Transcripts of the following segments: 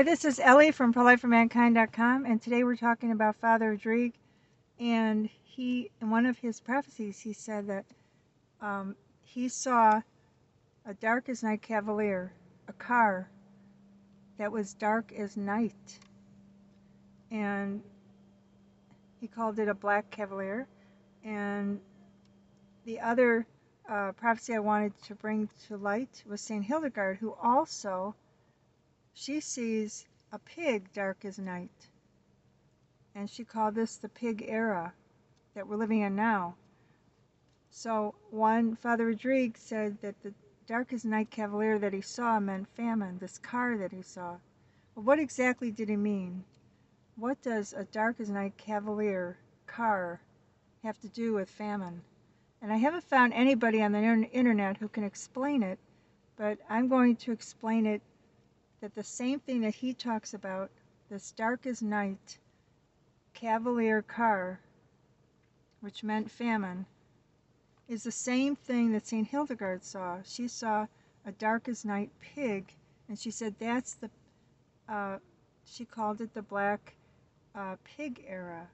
Hi, this is Ellie from ProLifeForMankind.com, and today we're talking about Father Rodrigue. And in one of his prophecies, he said that he saw a dark as night Cavalier, a car that was dark as night, and he called it a black Cavalier. And the other prophecy I wanted to bring to light was Saint Hildegard, who also she sees a pig dark as night. And she called this the pig era that we're living in now. So Father Rodrigue said that the dark as night Cavalier that he saw meant famine, this car that he saw. But what exactly did he mean? What does a dark as night Cavalier car have to do with famine? And I haven't found anybody on the internet who can explain it, but I'm going to explain it that the same thing that he talks about, this dark as night Cavalier car, which meant famine, is the same thing that St. Hildegard saw. She saw a dark as night pig, and she said that's she called it the black pig era.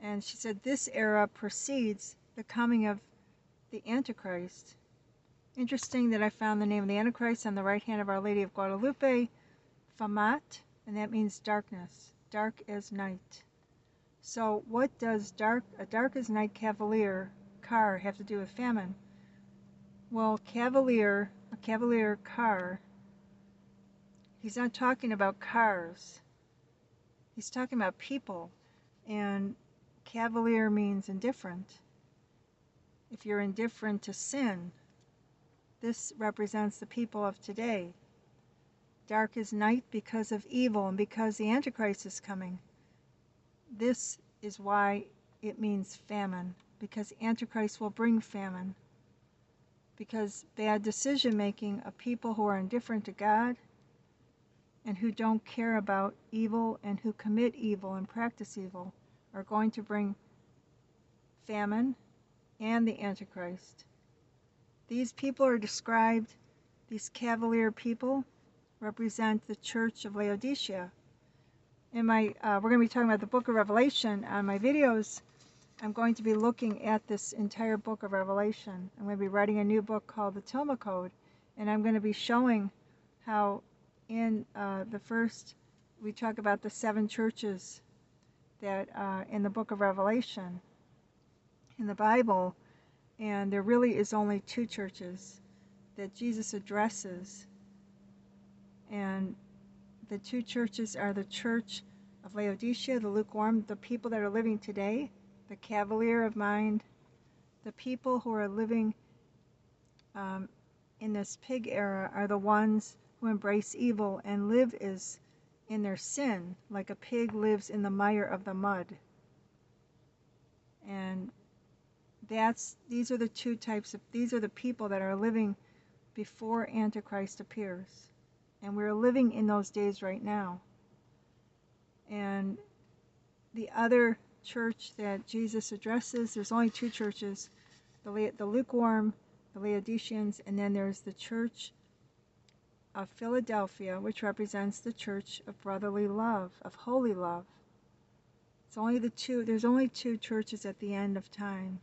And she said this era precedes the coming of the Antichrist. Interesting that I found the name of the Antichrist on the right hand of Our Lady of Guadalupe, Famine, and that means darkness, dark as night. So what does a dark as night Cavalier car have to do with famine? Well, a Cavalier car, he's not talking about cars. He's talking about people. And Cavalier means indifferent. If you're indifferent to sin, this represents the people of today. Dark as night because of evil and because the Antichrist is coming. This is why it means famine, because Antichrist will bring famine. Because bad decision making of people who are indifferent to God and who don't care about evil and who commit evil and practice evil are going to bring famine and the Antichrist. These people are described, these Cavalier people represent the Church of Laodicea. We're going to be talking about the book of Revelation on my videos. I'm going to be looking at this entire book of Revelation. I'm going to be writing a new book called the Toma Code, and I'm going to be showing how in the first, we talk about the 7 churches that in the book of Revelation in the Bible, and there really is only 2 churches that Jesus addresses, and the 2 churches are the Church of Laodicea, the lukewarm, the people that are living today, the Cavalier of mind, the people who are living in this pig era are the ones who embrace evil and live in their sin, like a pig lives in the mire of the mud. And these are the 2 types these are the people that are living before Antichrist appears. And we're living in those days right now. And the other church that Jesus addresses, there's only 2 churches, the lukewarm, the Laodiceans, and then there's the Church of Philadelphia, which represents the church of brotherly love, of holy love. There's only 2 churches at the end of time.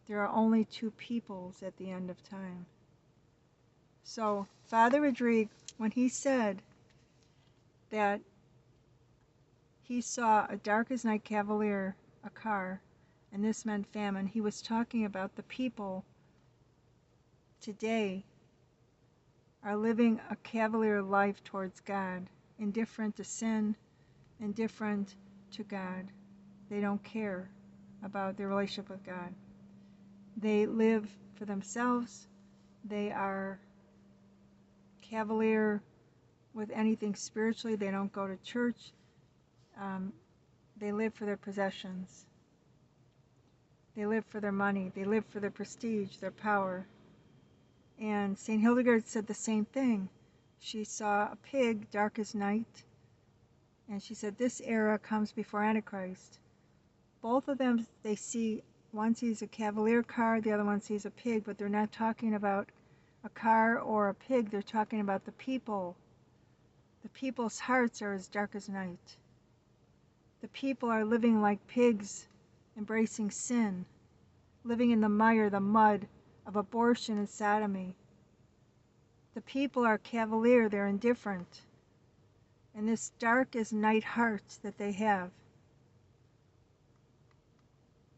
There are only 2 peoples at the end of time. So Father Rodrigue, when he said that he saw a dark as night Cavalier, a car, and this meant famine, he was talking about the people today are living a Cavalier life towards God, indifferent to sin, indifferent to God. They don't care about their relationship with God. They live for themselves. They are Cavalier with anything spiritually. They don't go to church. They live for their possessions. They live for their money. They live for their prestige, their power. And St. Hildegard said the same thing. She saw a pig dark as night, and she said this era comes before Antichrist. Both of them, they see, one sees a Cavalier car, the other one sees a pig, but they're not talking about a car or a pig. They're talking about the people The people's hearts are as dark as night. The people are living like pigs, embracing sin, living in the mire, the mud of abortion and sodomy. The people are cavalier, they're indifferent. And this dark as night heart that they have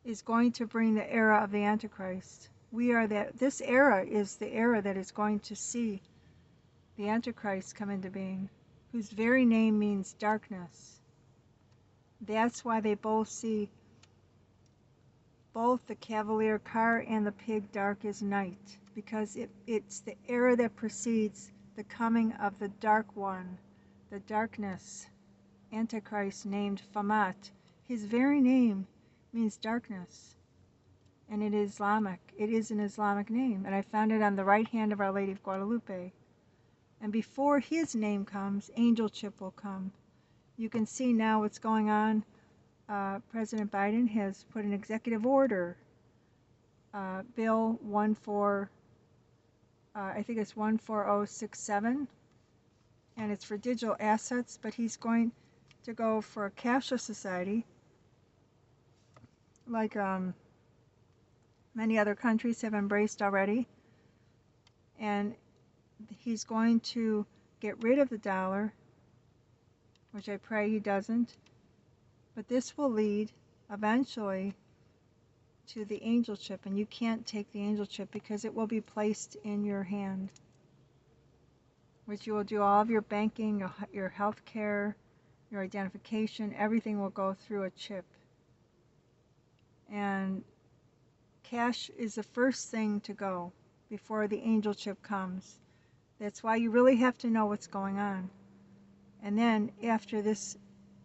is going to bring the era of the Antichrist. This era is the era that is going to see the Antichrist come into being, whose very name means darkness. That's why they both see both the Cavalier car and the pig dark as night, because it's the era that precedes the coming of the Dark One, the darkness, Antichrist named Famat. His very name means darkness, and it is Islamic. It is an Islamic name, and I found it on the right hand of Our Lady of Guadalupe. And before his name comes, Angel Chip will come. You can see now what's going on. President Biden has put an executive order, Bill 14067, and it's for digital assets, but he's going to go for a cashless society, like many other countries have embraced already. And he's going to get rid of the dollar, which I pray he doesn't. But this will lead eventually to the angel chip, and you can't take the angel chip because it will be placed in your hand, which you will do all of your banking, your health care, your identification, everything will go through a chip. And cash is the first thing to go before the angel chip comes. That's why you really have to know what's going on. And then after this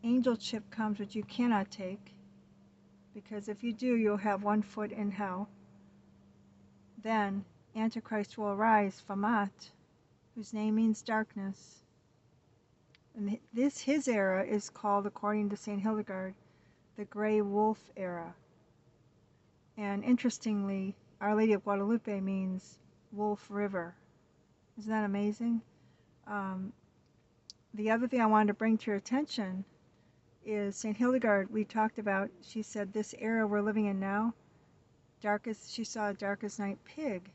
angel chip comes, which you cannot take, because if you do, you'll have one foot in hell. Then Antichrist will arise, Famat, whose name means darkness. And his era is called, according to St. Hildegard, the Gray Wolf era. And interestingly, Our Lady of Guadalupe means Wolf River. Isn't that amazing? The other thing I wanted to bring to your attention is St. Hildegard, we talked about, she said this era we're living in now, she saw a dark as night pig.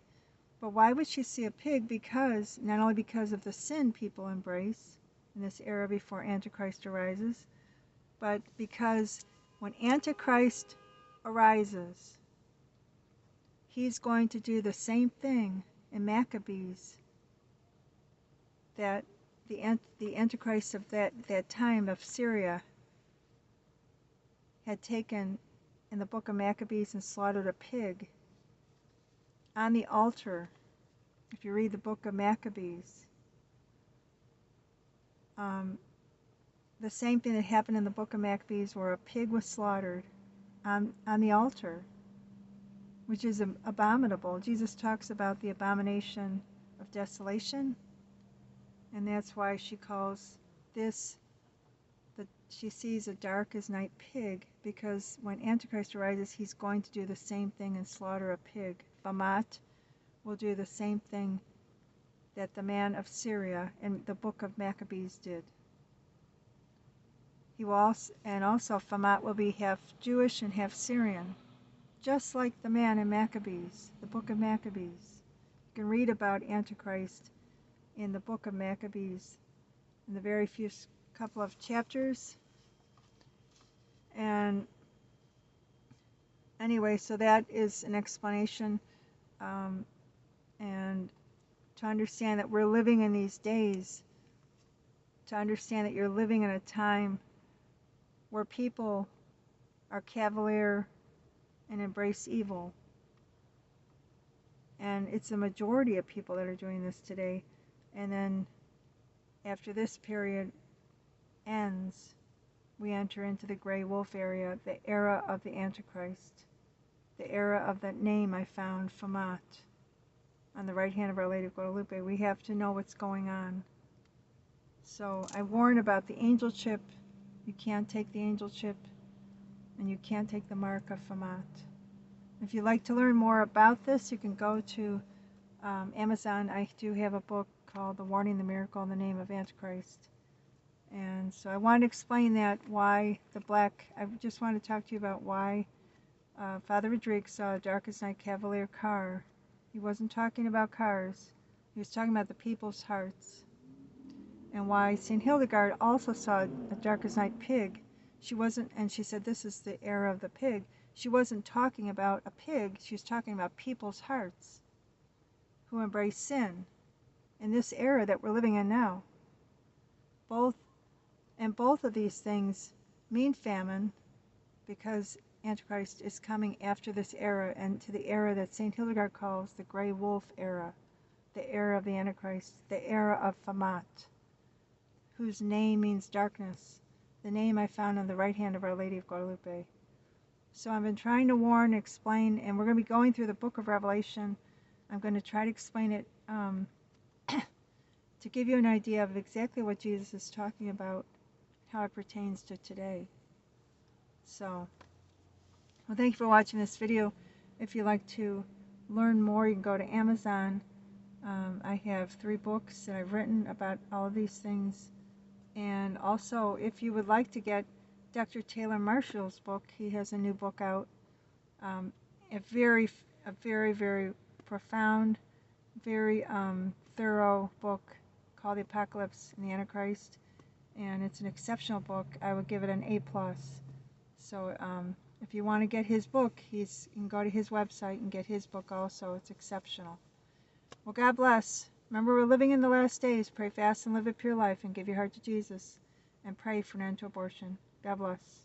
But why would she see a pig? Because, not only because of the sin people embrace in this era before Antichrist arises, but because when Antichrist arises, he's going to do the same thing in Maccabees that the Antichrist of that time of Syria had taken in the book of Maccabees and slaughtered a pig on the altar. If you read the book of Maccabees, the same thing that happened in the book of Maccabees, where a pig was slaughtered on the altar, which is abominable. Jesus talks about the abomination of desolation, and that's why she calls this, she sees a dark as night pig, because when Antichrist arises, he's going to do the same thing and slaughter a pig. Famat will do the same thing that the man of Syria in the book of Maccabees did. He will also Famat will be half Jewish and half Syrian, just like the man in Maccabees, the book of Maccabees. You can read about Antichrist in the book of Maccabees in the very few couple of chapters. And anyway, so that is an explanation, and to understand that we're living in these days, to understand that you're living in a time where people are cavalier and embrace evil. And it's a majority of people that are doing this today. And then after this period ends, we enter into the gray wolf area, the era of the Antichrist, the era of that name I found, Famat, on the right hand of Our Lady of Guadalupe. We have to know what's going on. So I warn about the angel chip. You can't take the angel chip, and you can't take the mark of Famat. If you'd like to learn more about this, you can go to Amazon. I do have a book called The Warning, the Miracle, in the Name of Antichrist. And so I want to explain that, why the black, I just want to talk to you about why Father Rodrigue saw a darkest night Cavalier car. He wasn't talking about cars. He was talking about the people's hearts. And why St. Hildegard also saw a darkest night pig. She wasn't, and she said this is the era of the pig. She wasn't talking about a pig. She was talking about people's hearts who embrace sin in this era that we're living in now. Both of these things mean famine, because Antichrist is coming after this era, and to the era that St. Hildegard calls the Grey Wolf era, the era of the Antichrist, the era of Famine, whose name means darkness, the name I found on the right hand of Our Lady of Guadalupe. So I've been trying to warn, explain, and we're going to be going through the book of Revelation. I'm going to try to explain it to give you an idea of exactly what Jesus is talking about, how it pertains to today. So, well, thank you for watching this video. If you'd like to learn more, you can go to Amazon. I have 3 books that I've written about all of these things. And also, if you would like to get Dr. Taylor Marshall's book, he has a new book out. A very, very profound, very thorough book called The Apocalypse and the Antichrist. And it's an exceptional book. I would give it an A+. So if you want to get his book, you can go to his website and get his book also. It's exceptional. Well, God bless. Remember, we're living in the last days. Pray fast and live a pure life, and give your heart to Jesus. And pray for an end to abortion. God bless.